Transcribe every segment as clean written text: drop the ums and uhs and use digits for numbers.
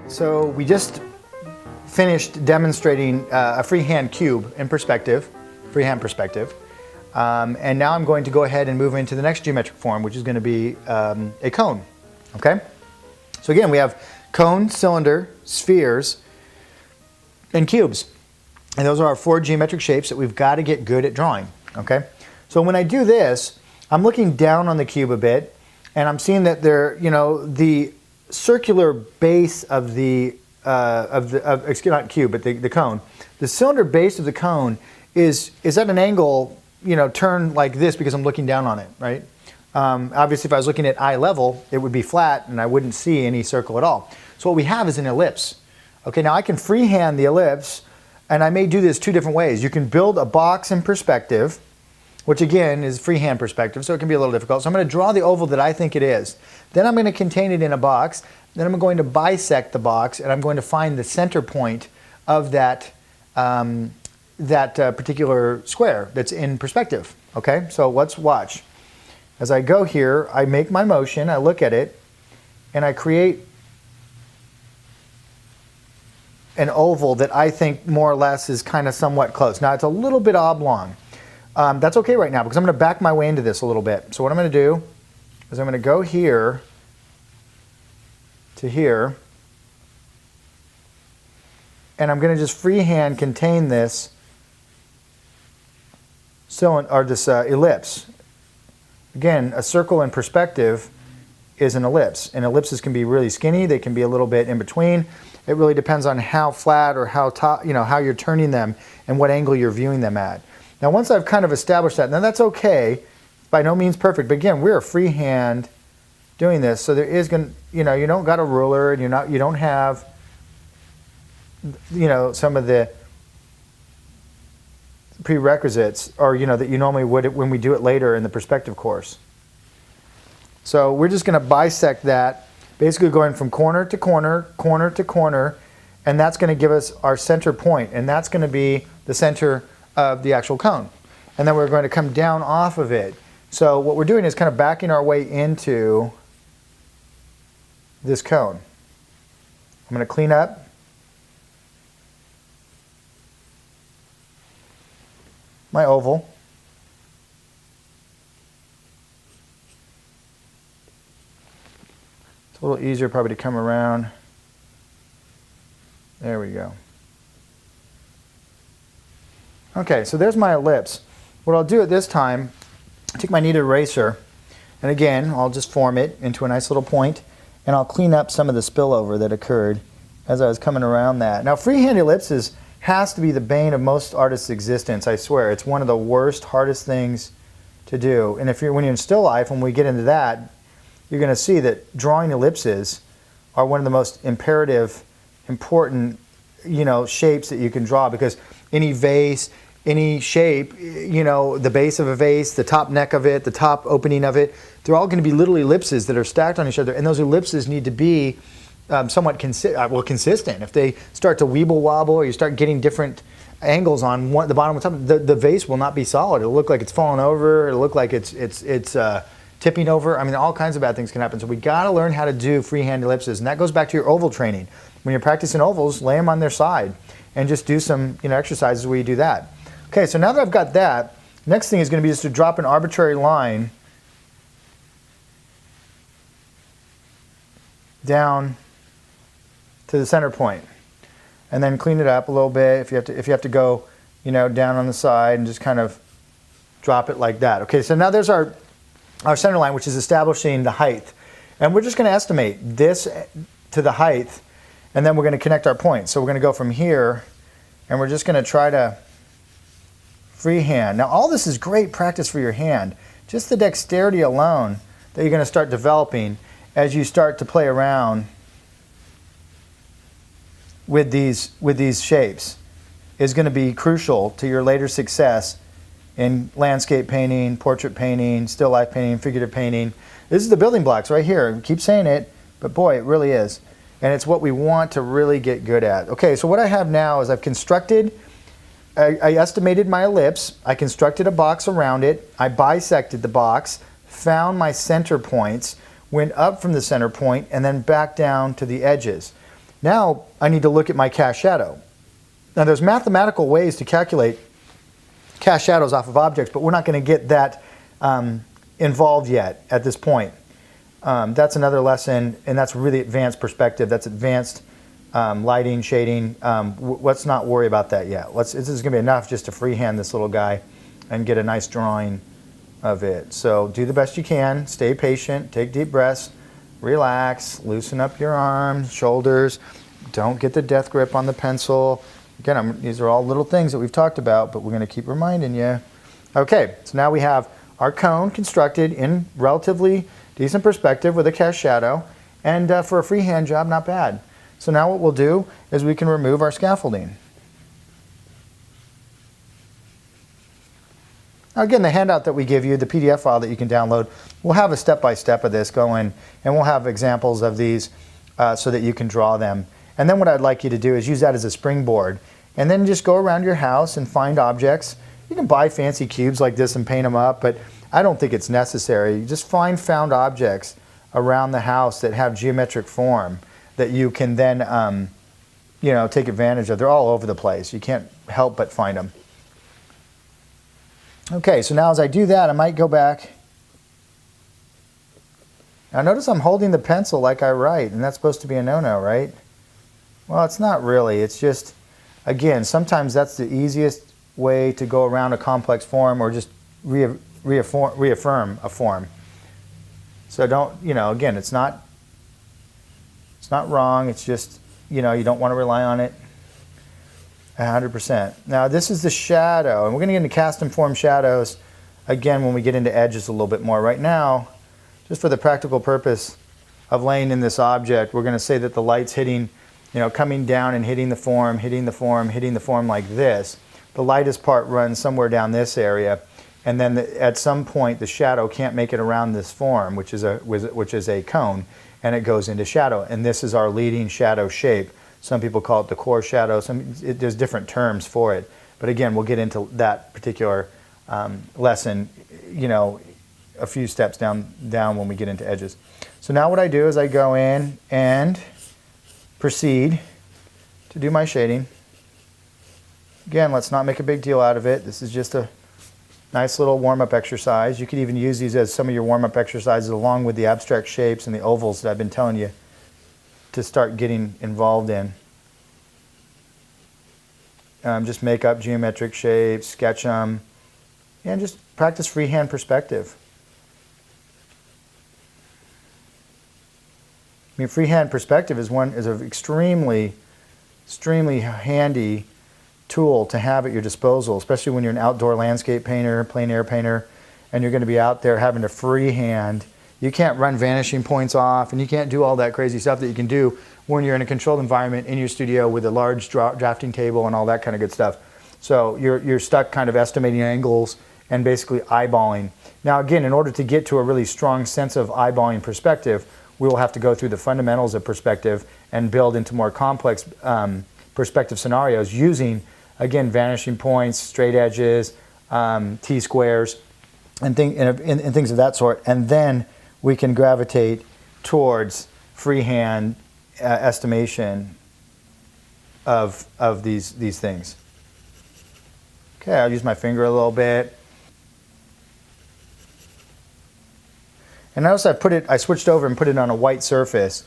So we just finished demonstrating a freehand cube in perspective, freehand perspective. And now I'm going to go ahead and move into the next geometric form, which is going to be a cone. Okay? So again, we have cone, cylinder, spheres, and cubes. And those are our four geometric shapes that we've got to get good at drawing. Okay? So when I do this, I'm looking down on the cube a bit, and I'm seeing that the circular base of the excuse not cube, but the cone, the cylinder base of the cone is at an angle, turned like this because I'm looking down on it, right? Obviously, if I was looking at eye level, it would be flat and I wouldn't see any circle at all. So what we have is an ellipse. Okay, now I can freehand the ellipse, and I may do this two different ways. You can build a box in perspective, which again is freehand perspective, so it can be a little difficult. So I'm going to draw the oval that I think it is. Then I'm going to contain it in a box. Then I'm going to bisect the box, and I'm going to find the center point of that particular square that's in perspective. Okay, so let's watch. As I go here, I make my motion, I look at it, and I create an oval that I think more or less is kind of somewhat close. Now it's a little bit oblong. That's okay right now because I'm going to back my way into this a little bit. So what I'm going to do is I'm going to go here to here, and I'm going to just freehand contain this cylinder or this ellipse. Again, a circle in perspective is an ellipse, and ellipses can be really skinny. They can be a little bit in between. It really depends on how flat or how how you're turning them and what angle you're viewing them at. Now, once I've kind of established that, now that's okay, by no means perfect, but again, we're freehand doing this, so there is going to, you don't got a ruler, and you don't have, some of the prerequisites, or that you normally would when we do it later in the perspective course. So we're just going to bisect that, basically going from corner to corner, corner to corner, and that's going to give us our center point, and that's going to be the center of the actual cone. And then we're going to come down off of it. So what we're doing is kind of backing our way into this cone. I'm going to clean up my oval. It's a little easier probably to come around. There we go. Okay, so there's my ellipse. What I'll do at this time, take my kneaded eraser, and again, I'll just form it into a nice little point, and I'll clean up some of the spillover that occurred as I was coming around that. Now, freehand ellipses has to be the bane of most artists' existence, I swear. It's one of the worst, hardest things to do. And when you're in still life, when we get into that, you're going to see that drawing ellipses are one of the most imperative, important, shapes that you can draw, because any vase, any shape, the base of a vase, the top neck of it, the top opening of it, they're all going to be little ellipses that are stacked on each other, and those ellipses need to be somewhat consistent. If they start to weeble wobble, or you start getting different angles on the bottom and top, the vase will not be solid. It'll look like it's falling over. It'll look like it's tipping over. I mean, all kinds of bad things can happen. So we got to learn how to do freehand ellipses, and that goes back to your oval training. When you're practicing ovals, lay them on their side and just do some exercises where you do that. Okay, so now that I've got that, next thing is going to be just to drop an arbitrary line down to the center point, and then clean it up a little bit if you have to go down on the side, and just kind of drop it like that. Okay, so now there's our center line, which is establishing the height, and we're just going to estimate this to the height, and then we're going to connect our points. So we're going to go from here, and we're just going to try to freehand. Now all this is great practice for your hand. Just the dexterity alone that you're going to start developing as you start to play around with these shapes is going to be crucial to your later success in landscape painting, portrait painting, still life painting, figurative painting. This is the building blocks right here. I keep saying it, but boy, it really is. And it's what we want to really get good at. Okay, so what I have now is I've constructed, I estimated my ellipse, I constructed a box around it, I bisected the box, found my center points, went up from the center point, and then back down to the edges. Now I need to look at my cast shadow. Now there's mathematical ways to calculate cast shadows off of objects, but we're not going to get that involved yet at this point. That's another lesson, and that's really advanced perspective. That's advanced lighting, shading. Let's not worry about that yet. This is going to be enough just to freehand this little guy and get a nice drawing of it. So do the best you can. Stay patient. Take deep breaths. Relax. Loosen up your arms, shoulders. Don't get the death grip on the pencil. Again, these are all little things that we've talked about, but we're going to keep reminding you. Okay, so now we have our cone constructed in relatively decent perspective with a cast shadow, and for a freehand job, not bad. So now what we'll do is we can remove our scaffolding. Now again, the handout that we give you, the PDF file that you can download, we'll have a step-by-step of this going, and we'll have examples of these so that you can draw them. And then what I'd like you to do is use that as a springboard, and then just go around your house and find objects. You can buy fancy cubes like this and paint them up, but I don't think it's necessary. Just find found objects around the house that have geometric form that you can then take advantage of. They're all over the place. You can't help but find them. Okay, so now as I do that, I might go back. Now notice I'm holding the pencil like I write, and that's supposed to be a no-no, right? Well, it's not really. It's just, again, sometimes that's the easiest way to go around a complex form or just reaffirm a form. So don't, again, it's not wrong. It's just, you don't want to rely on it 100%. Now this is the shadow, and we're going to get into custom form shadows again when we get into edges a little bit more. Right now, just for the practical purpose of laying in this object, we're going to say that the light's hitting, coming down and hitting the form, hitting the form, hitting the form like this. The lightest part runs somewhere down this area, and then at some point the shadow can't make it around this form, which is a cone, and it goes into shadow. And this is our leading shadow shape. Some people call it the core shadow. There's different terms for it. But again, we'll get into that particular lesson, a few steps down when we get into edges. So now what I do is I go in and proceed to do my shading. Again, let's not make a big deal out of it. This is just a nice little warm-up exercise. You could even use these as some of your warm-up exercises along with the abstract shapes and the ovals that I've been telling you to start getting involved in. Just make up geometric shapes, sketch them, and just practice freehand perspective. I mean, freehand perspective is an extremely handy tool to have at your disposal, especially when you're an outdoor landscape painter, plein air painter, and you're going to be out there having to freehand. You can't run vanishing points off, and you can't do all that crazy stuff that you can do when you're in a controlled environment in your studio with a large drafting table and all that kind of good stuff. So you're stuck kind of estimating angles and basically eyeballing. Now again, in order to get to a really strong sense of eyeballing perspective, we will have to go through the fundamentals of perspective and build into more complex perspective scenarios using, again, vanishing points, straight edges, T-squares, and things of that sort. And then we can gravitate towards freehand estimation of these things. Okay, I'll use my finger a little bit. And notice I switched over and put it on a white surface.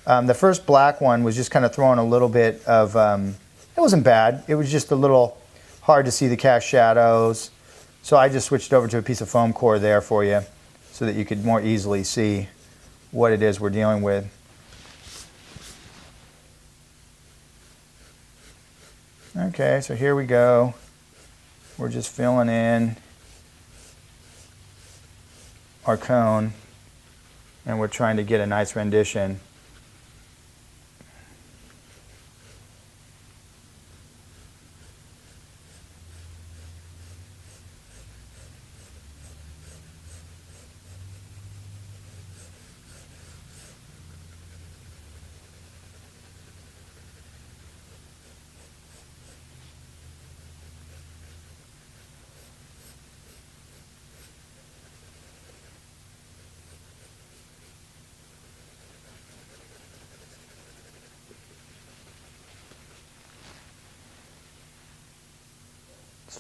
The first black one was just kind of throwing a little bit of, it wasn't bad. It was just a little hard to see the cast shadows. So I just switched over to a piece of foam core there for you so that you could more easily see what it is we're dealing with. Okay, so here we go. We're just filling in our cone, and we're trying to get a nice rendition.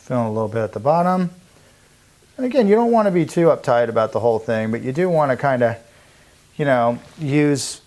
Filling a little bit at the bottom. And again, you don't want to be too uptight about the whole thing, but you do want to kind of, use,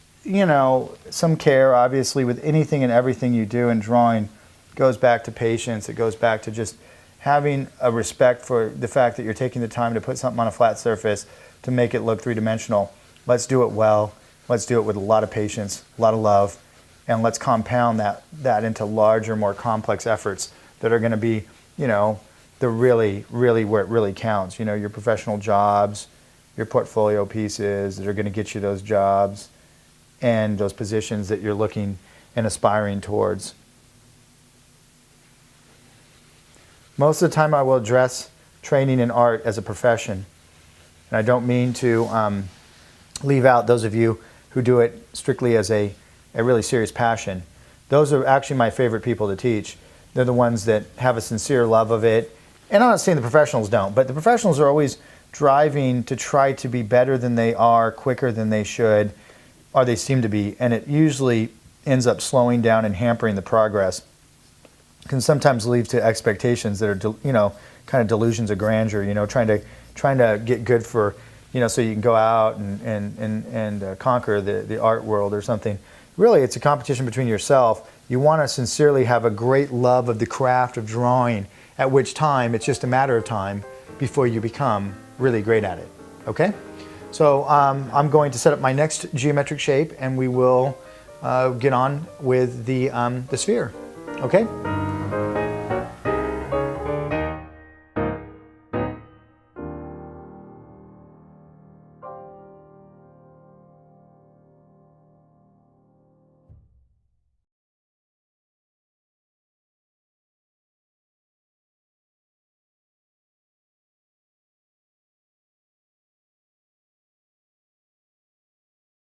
some care, obviously, with anything and everything you do in drawing. It goes back to patience. It goes back to just having a respect for the fact that you're taking the time to put something on a flat surface to make it look three-dimensional. Let's do it well. Let's do it with a lot of patience, a lot of love, and let's compound that into larger, more complex efforts that are going to be, the really where it really counts. Your professional jobs, your portfolio pieces that are going to get you those jobs and those positions that you're looking and aspiring towards. Most of the time I will address training in art as a profession. And I don't mean to leave out those of you who do it strictly as a really serious passion. Those are actually my favorite people to teach. They're the ones that have a sincere love of it. And I'm not saying the professionals don't, but the professionals are always driving to try to be better than they are, quicker than they should, or they seem to be. And it usually ends up slowing down and hampering the progress. It can sometimes lead to expectations that are, kind of delusions of grandeur, trying to get good for, so you can go out and conquer the art world or something. Really, it's a competition between yourself. You want to sincerely have a great love of the craft of drawing, at which time it's just a matter of time before you become really great at it, okay? So I'm going to set up my next geometric shape and we will get on with the sphere, okay?